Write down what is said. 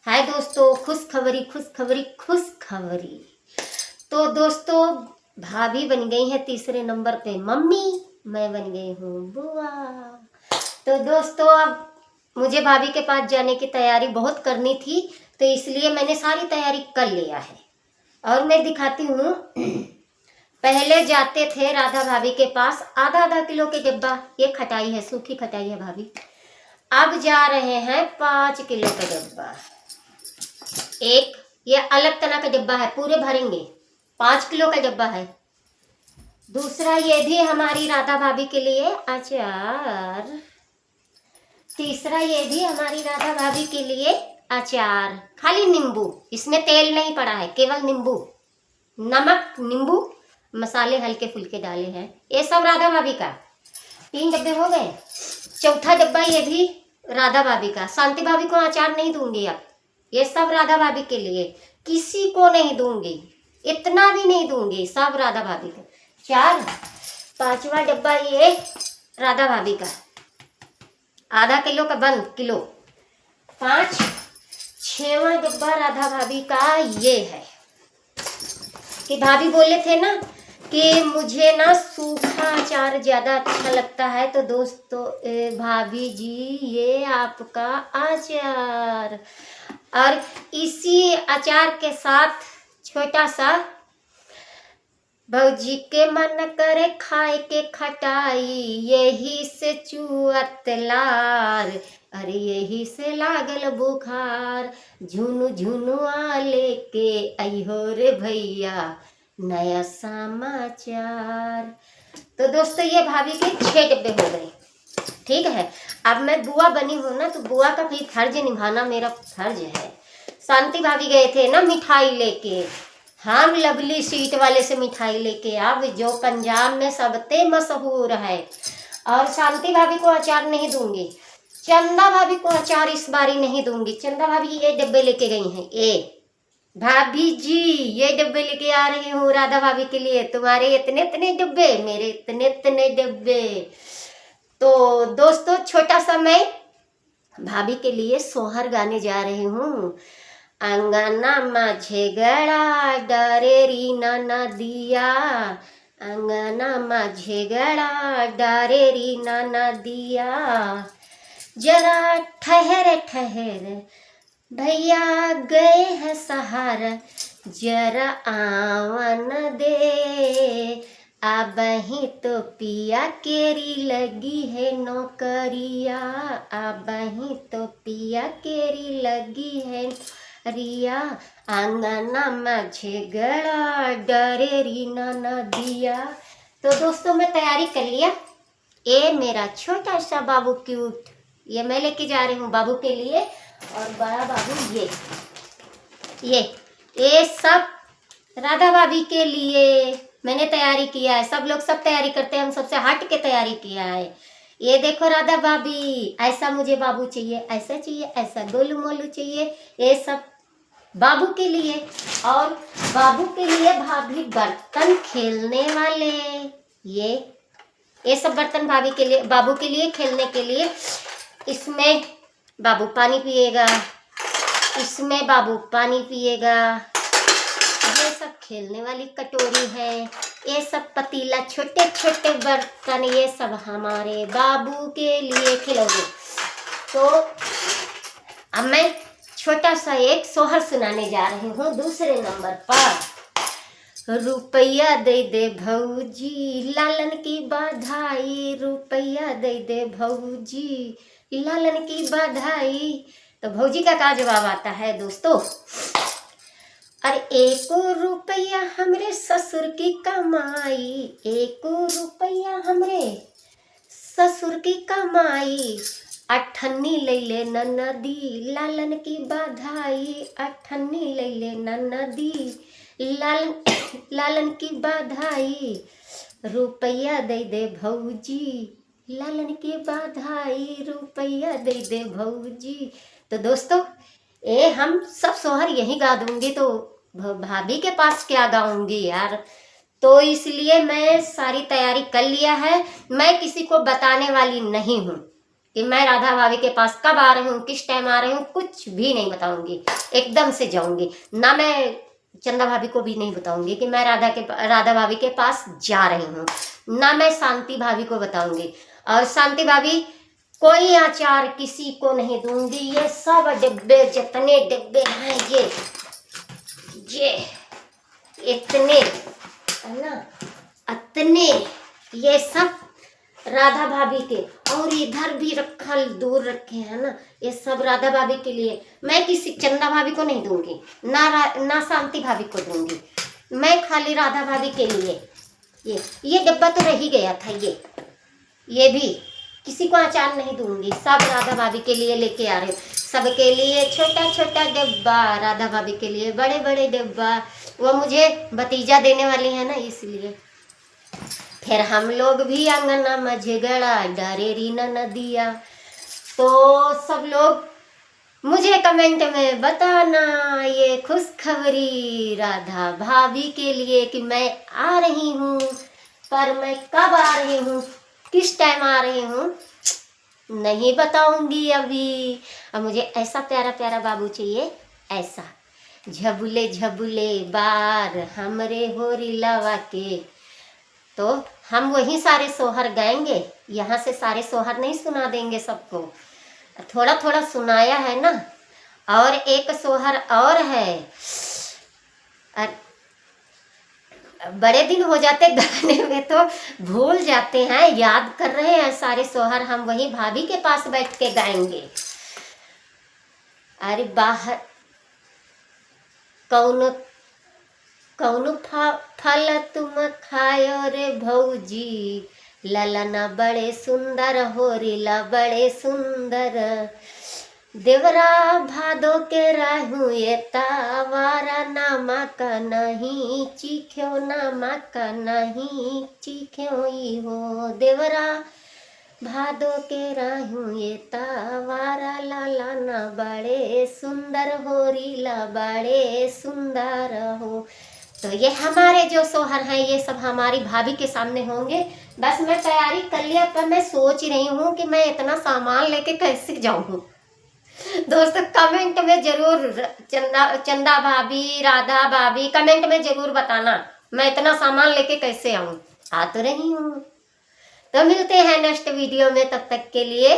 हाय दोस्तों, खुशखबरी खुशखबरी खुशखबरी। तो दोस्तों, भाभी बन गई है तीसरे नंबर पे मम्मी, मैं बन गई हूँ बुआ। तो दोस्तों, अब मुझे भाभी के पास जाने की तैयारी बहुत करनी थी, तो इसलिए मैंने सारी तैयारी कर लिया है। और मैं दिखाती हूँ। पहले जाते थे राधा भाभी के पास, आधा आधा किलो के डिब्बा, ये खटाई है, सूखी खटाई है भाभी। अब जा रहे हैं 5 किलो का डिब्बा। एक ये अलग तरह का डिब्बा है, पूरे भरेंगे, 5 किलो का डिब्बा है। दूसरा ये भी हमारी राधा भाभी के लिए अचार। तीसरा ये भी हमारी राधा भाभी के लिए अचार, खाली नींबू, इसमें तेल नहीं पड़ा है, केवल नींबू, नमक, नींबू, मसाले हल्के फुल्के डाले हैं। ये सब राधा भाभी का 3 डब्बे हो गए। चौथा डब्बा ये भी राधा भाभी का। शांति भाभी को अचार नहीं दूंगी अब, ये सब राधा भाभी के लिए, किसी को नहीं दूंगी, इतना भी नहीं दूंगी, सब राधा भाभी को। 4, 5वां डब्बा ये राधा भाभी का, आधा किलो का बंद किलो। 5, 6वां डब्बा राधा भाभी का ये है। कि भाभी बोले थे ना कि मुझे ना सूखा अचार ज़्यादा अच्छा लगता है, तो दोस्तों भाभी जी ये आपका अचार। और इसी अचार के साथ छोटा सा, भौजी के मन करे खाए के खटाई, यही से चुअत लार, अरे यही से लागल बुखार, झुनु झुनु आ लेके अइहो रे भैया नया समाचार। तो दोस्तों, ये भाभी के 6 डब्बे हो गए। ठीक है, अब मैं बुआ बनी हूँ ना, तो बुआ का भी फर्ज निभाना मेरा फर्ज है। शांति भाभी गए थे ना मिठाई लेके, हम लवली स्वीट वाले से मिठाई लेके, अब जो पंजाब में सबसे मशहूर है। और शांति भाभी को अचार नहीं दूंगी, चंदा भाभी को अचार इस बारी नहीं दूंगी। चंदा भाभी ये डब्बे लेके गई हैं। ए भाभी जी, ये डब्बे लेके आ रही हूँ राधा भाभी के लिए, तुम्हारे इतने इतने डब्बे, मेरे इतने इतने डब्बे। तो दोस्तों, छोटा सा मैं भाभी के लिए सोहर गाने जा रही हूँ। अंगना माझे गड़ा डारे रीना ना दिया, अंगना माझे गड़ा डारे रीना ना दिया, जरा ठहर ठहर भैया गए हैं सहारा, जरा आवन दे, अब ही तो पिया केरी लगी है नौकरिया, अब ही तो पिया केरी लगी है रिया, आंगना माझे गड़ा डरे रीना न दिया। तो दोस्तों, मैं तैयारी कर लिया। ये मेरा छोटा सा बाबू क्यूट, ये मैं लेके जा रही हूँ बाबू के लिए। और बड़ा बाबू ये सब राधा भाभी के लिए मैंने तैयारी किया है। सब लोग सब तैयारी करते हैं, हम सबसे हट के तैयारी किया है। ये देखो राधा भाभी, ऐसा मुझे बाबू चाहिए, ऐसा चाहिए, ऐसा गोलू मोलू चाहिए, ये सब बाबू के लिए। और बाबू के लिए भाभी बर्तन खेलने वाले, ये सब बर्तन भाभी के लिए, बाबू के लिए खेलने के लिए। इसमें बाबू पानी पिएगा, इसमें बाबू पानी पिएगा, ये सब खेलने वाली कटोरी है, ये सब पतीला, छोटे छोटे बर्तन, ये सब हमारे बाबू के लिए खिलौने। तो अब मैं छोटा सा एक सोहर सुनाने जा रही हूँ दूसरे नंबर पर। रुपया दे दे भौजी लालन की बधाई, रुपया दे दे भौजी लालन की बधाई। तो भौजी का क्या जवाब आता है दोस्तों? अरे 1 रुपया हमरे ससुर की कमाई, 1 रुपया हमरे ससुर की कमाई, अठन्नी ले ले ननदी लालन की बधाई, अठन्नी ले ले ननदी लालन की बधाई, रुपया दे दे भौजी लालन की बधाई, रुपया दे दे भौजी। तो दोस्तों, हम सब सोहर यही गा दूंगी, तो भाभी के पास क्या गाऊंगी यार। तो इसलिए मैं सारी तैयारी कर लिया है, मैं किसी को बताने वाली नहीं हूँ। कि मैं राधा भाभी के पास कब आ रही हूँ, किस टाइम आ रही हूँ, कुछ भी नहीं बताऊंगी। एकदम से जाऊंगी ना। मैं चंदा भाभी को भी नहीं बताऊंगी कि मैं राधा भाभी के पास जा रही हूँ। ना मैं शांति भाभी को बताऊंगी। और शांति भाभी, कोई अचार किसी को नहीं दूंगी। ये सब डिब्बे, जितने डिब्बे हैं, ये इतने है ना, इतने, ये सब राधा भाभी के। और इधर भी रखा, दूर रखे हैं ना, ये सब राधा भाभी के लिए। मैं किसी चंदा भाभी को नहीं दूंगी, ना शांति भाभी को दूंगी। मैं खाली राधा भाभी के लिए। ये डब्बा तो रह ही गया था। ये भी किसी को अचार नहीं दूंगी। सब राधा भाभी के लिए लेके आ रहे। सबके लिए छोटा छोटा डब्बा, राधा भाभी के लिए बड़े बड़े डब्बा। वो मुझे भतीजा देने वाली है ना, इसलिए। फिर हम लोग भी अंगना मझगड़ा, डरेरी न नदिया। तो सब लोग मुझे कमेंट में बताना ये खुशखबरी राधा भाभी के लिए कि मैं आ रही हूँ। पर मैं कब आ रही हूँ, किस टाइम आ रही हूँ, नहीं बताऊंगी अभी। अब मुझे ऐसा प्यारा प्यारा बाबू चाहिए, ऐसा। झबुले झबुले बार हमरे होरी लवा के। तो हम वही सारे सोहर गाएंगे, यहाँ से सारे सोहर नहीं सुना देंगे सबको, थोड़ा थोड़ा सुनाया है ना। और एक सोहर और है, बड़े दिन हो जाते गाने में तो भूल जाते हैं। याद कर रहे हैं सारे सोहर, हम वही भाभी के पास बैठ के गाएंगे। अरे बाहर कौन कौन फल तुम खायो रे भौजी, ललना बड़े सुंदर होरिला बड़े सुंदर। देवरा भादो के राहू ये तावारा, नामा का नहीं चीख्यो, नामा का नहीं चीख्यो ई हो। देवरा भादो के राहू ये तावारा, लाला ना बड़े सुंदर होरीला बड़े सुंदर हो। तो ये हमारे जो सोहर हैं, ये सब हमारी भाभी के सामने होंगे। बस मैं तैयारी कर लिया, पर मैं सोच रही हूँ कि मैं इतना सामान लेके कैसे जाऊँ। दोस्तों कमेंट में जरूर चंदा भाभी, राधा भाभी, कमेंट में जरूर बताना मैं इतना सामान लेके कैसे आऊं। आ तो रही हूँ। तो मिलते हैं नेक्स्ट वीडियो में, तब तक के लिए